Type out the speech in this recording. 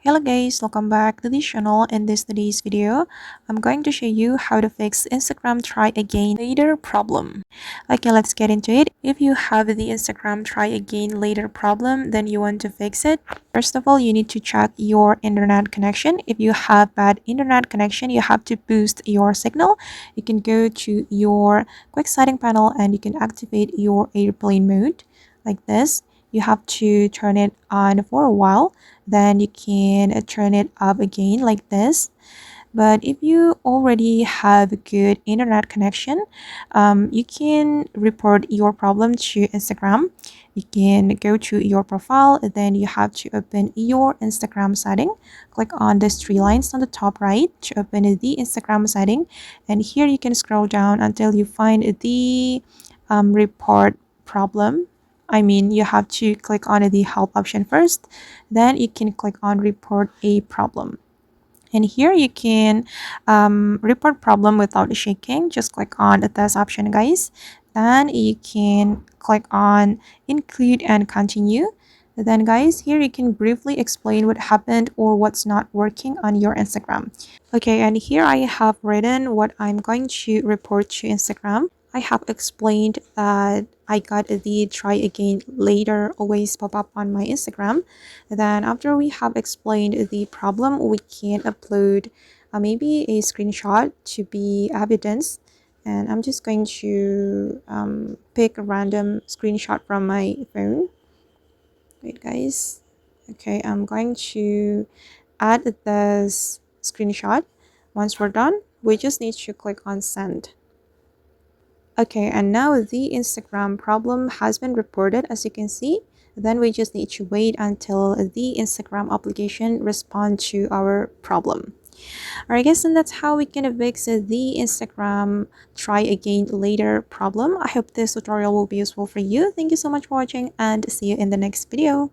Hello guys, welcome back to this channel. In today's video, I'm going to show you how to fix Instagram try again later problem. Okay, let's get into it. If you have the Instagram try again later problem, then you want to fix it. First of all, you need to check your internet connection. If you have bad internet connection, you have to boost your signal. You can go to your quick setting panel and you can activate your airplane mode like this. You have to turn it on for a while, then you can turn it up again like this. But if you already have a good internet connection, you can report your problem to Instagram. You can go to your profile, then you have to open your Instagram setting. Click on these three lines on the top right to open the Instagram setting, and here you can scroll down until you find the report problem. I mean, you have to click on the help option first, then you can click on report a problem. And here you can report problem without shaking. Just click on the test option, guys. Then you can click on include and continue. Then guys, here you can briefly explain what happened or what's not working on your Instagram. Okay, and here I have written what I'm going to report to Instagram. I have explained that I got the try again later always pop up on my Instagram. Then after we have explained the problem, we can upload maybe a screenshot to be evidence. And I'm just going to pick a random screenshot from my phone. Wait, guys. Okay, I'm going to add this screenshot. Once we're done, we just need to click on send. Okay, and now the Instagram problem has been reported, as you can see. Then we just need to wait until the Instagram application respond to our problem. Alright guys, and that's how we can fix the Instagram try again later problem. I hope this tutorial will be useful for you. Thank you so much for watching and see you in the next video.